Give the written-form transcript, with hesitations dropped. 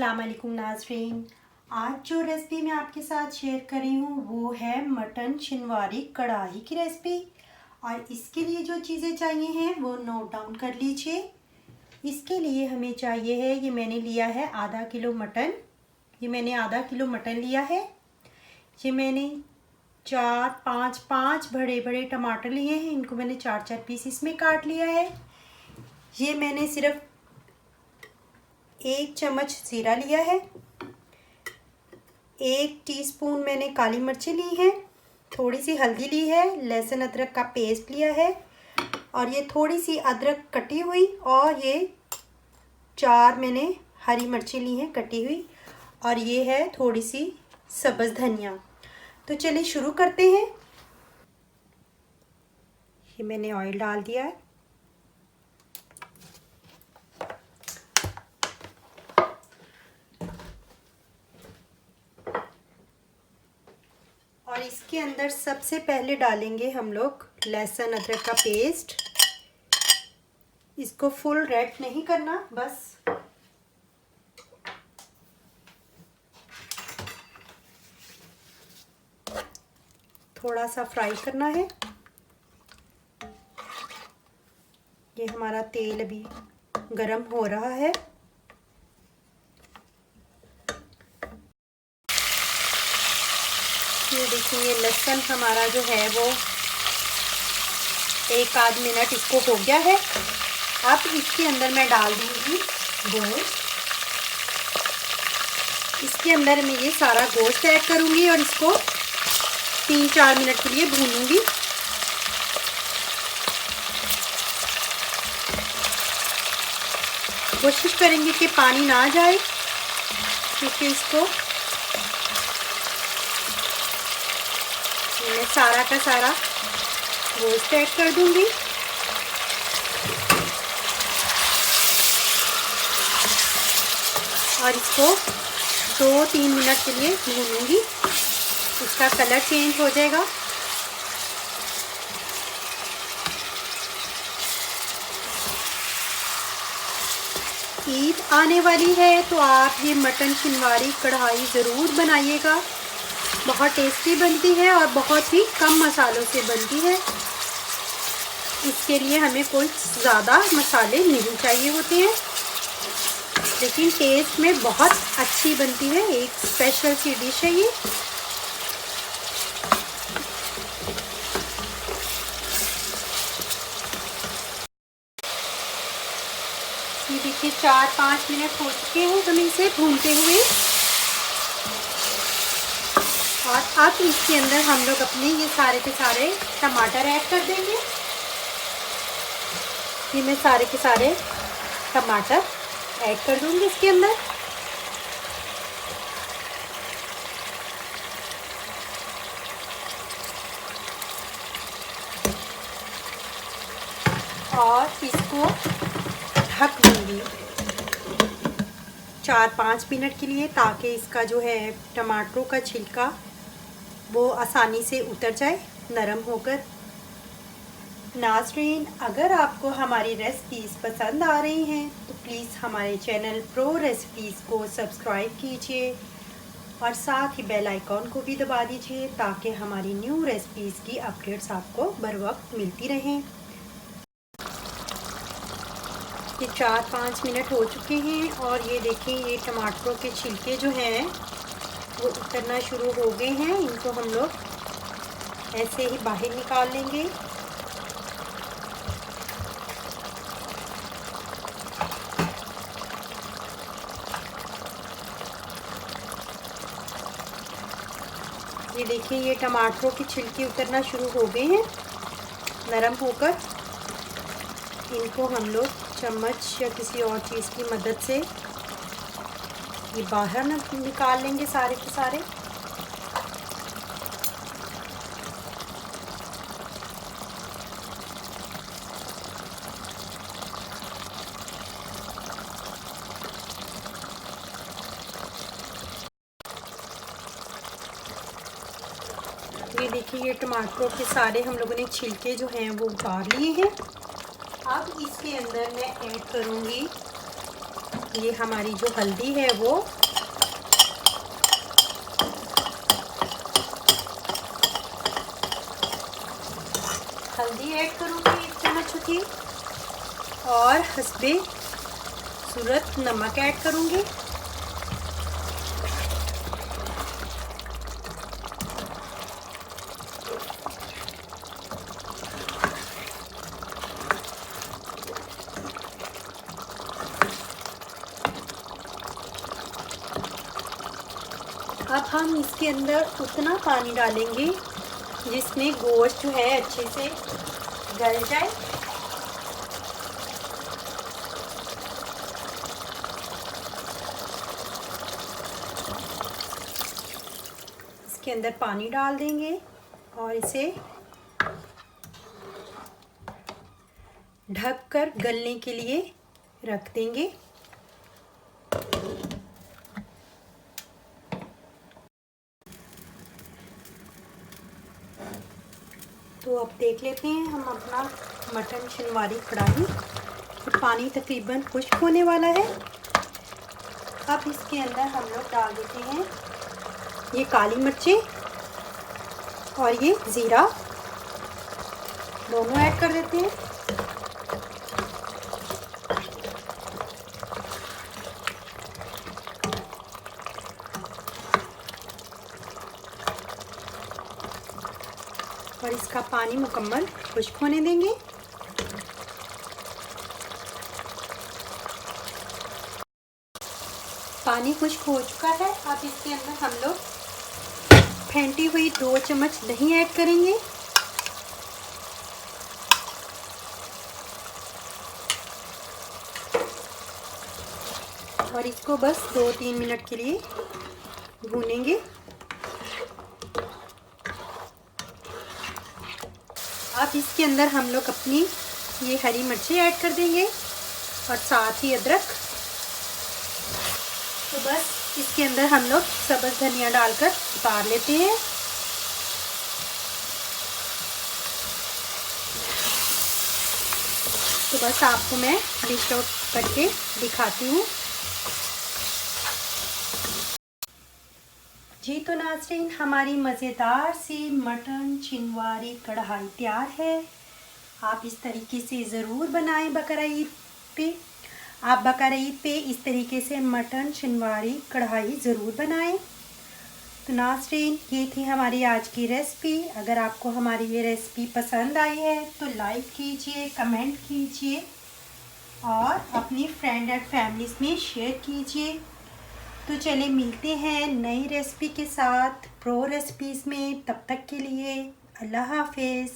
अस्सलाम वालेकुम नाज़रीन। आज जो रेसिपी मैं आपके साथ शेयर कर रही हूँ वो है मटन शिनवारी कढ़ाई की रेसिपी। और इसके लिए जो चीज़ें चाहिए हैं वो नोट डाउन कर लीजिए। इसके लिए हमें चाहिए है, ये मैंने लिया है आधा किलो मटन। ये मैंने आधा किलो मटन लिया है। ये मैंने पाँच बड़े बड़े टमाटर लिए हैं, इनको मैंने 4 पीसेस में काट लिया है। ये मैंने सिर्फ 1 चम्मच ज़ीरा लिया है। 1 टीस्पून मैंने काली मिर्ची ली है। थोड़ी सी हल्दी ली है। लहसुन अदरक का पेस्ट लिया है और ये थोड़ी सी अदरक कटी हुई, और ये 4 मैंने हरी मिर्ची ली हैं कटी हुई, और ये है थोड़ी सी सब्ज़ धनिया। तो चलिए शुरू करते हैं। ये मैंने ऑयल डाल दिया है। और इसके अंदर सबसे पहले डालेंगे हम लोग लहसुन अदरक का पेस्ट। इसको फुल रेड नहीं करना, बस थोड़ा सा फ्राई करना है। ये हमारा तेल अभी गरम हो रहा है। ये देखिए लहसुन हमारा जो है वो 1 आध मिनट इसको हो गया है। अब इसके अंदर मैं डाल दूंगी गोश्त। इसके अंदर मैं ये सारा गोश्त ऐड करूंगी और इसको 3-4 मिनट के लिए भूनूंगी। कोशिश करेंगे कि पानी ना जाए, क्योंकि इसको मैं सारा का सारा गोश्त ऐड कर दूंगी। और इसको 2-3 मिनट के लिए भूनूंगी। इसका कलर चेंज हो जाएगा। ईद आने वाली है तो आप ये मटन शिनवारी कढ़ाई ज़रूर बनाइएगा। बहुत टेस्टी बनती है और बहुत ही कम मसालों से बनती है। इसके लिए हमें कोई ज़्यादा मसाले नहीं चाहिए होते हैं, लेकिन टेस्ट में बहुत अच्छी बनती है। एक स्पेशल सी डिश है ये। ये देखिए 4-5 मिनट हो चुके हैं हमें इसे भूनते हुए। और अब इसके अंदर हम लोग अपने ये सारे के सारे टमाटर ऐड कर देंगे। ये मैं सारे के सारे टमाटर ऐड कर दूंगी इसके अंदर। और इसको ढक दूंगी 4-5 मिनट के लिए, ताकि इसका जो है टमाटरों का छिलका वो आसानी से उतर जाए, नरम होकर। नाज़रीन, अगर आपको हमारी रेसिपीज़ पसंद आ रही हैं तो प्लीज़ हमारे चैनल प्रो रेसिपीज़ को सब्सक्राइब कीजिए और साथ ही बेल आइकॉन को भी दबा दीजिए, ताकि हमारी न्यू रेसिपीज़ की अपडेट्स आपको बर वक्त मिलती रहें। ये 4-5 मिनट हो चुके हैं और ये देखें ये टमाटरों के छिलके जो हैं वो उतरना शुरू हो गए हैं। इनको हम लोग ऐसे ही बाहर निकाल लेंगे। ये देखिए ये टमाटरों की छिलके उतरना शुरू हो गए हैं नरम होकर। इनको हम लोग चम्मच या किसी और चीज़ की मदद से ये बाहर निकाल लेंगे सारे के सारे। ये देखिए ये टमाटरों के सारे हम लोगों ने छिलके जो हैं वो उतार लिए हैं। अब इसके अंदर मैं ऐड करूँगी ये हमारी जो हल्दी है वो हल्दी ऐड करूँगी 1 चम्मच की, और हस्बे सूरत नमक ऐड करूँगी। अब हम इसके अंदर उतना पानी डालेंगे जिसमें गोश्त जो है अच्छे से गल जाए। इसके अंदर पानी डाल देंगे और इसे ढककर गलने के लिए रख देंगे। तो अब देख लेते हैं हम अपना मटन शिनवारी कढ़ाई। पानी तकरीबन खुश्क होने वाला है। अब इसके अंदर हम लोग डाल देते हैं ये काली मिर्चें और ये ज़ीरा, दोनों ऐड कर देते हैं। और इसका पानी मुकम्मल खुश्क होने देंगे। पानी खुश्क हो चुका है। अब इसके अंदर हम लोग फेंटी हुई 2 चम्मच दही ऐड करेंगे। और इसको बस 2-3 मिनट के लिए भूनेंगे। अब इसके अंदर हम लोग अपनी ये हरी मिर्ची ऐड कर देंगे और साथ ही अदरक। तो बस इसके अंदर हम लोग सब्ज़ धनिया डालकर उतार लेते हैं। तो बस आपको मैं डिश आउट करके दिखाती हूँ। जी तो नाज़रीन, हमारी मज़ेदार सी मटन शिनवारी कढ़ाई तैयार है। आप इस तरीके से ज़रूर बनाएं बकरा ईद पे। आप बकरा ईद पे इस तरीके से मटन शिनवारी कढ़ाई ज़रूर बनाएं। तो नाज़रीन, ये थी हमारी आज की रेसिपी। अगर आपको हमारी ये रेसिपी पसंद आई है तो लाइक कीजिए, कमेंट कीजिए और अपनी फ्रेंड एंड फैमिलीज़ में शेयर कीजिए। तो चलिए मिलते हैं नई रेसिपी के साथ प्रो रेसिपीज़ में। तब तक के लिए अल्लाह हाफ़िज़।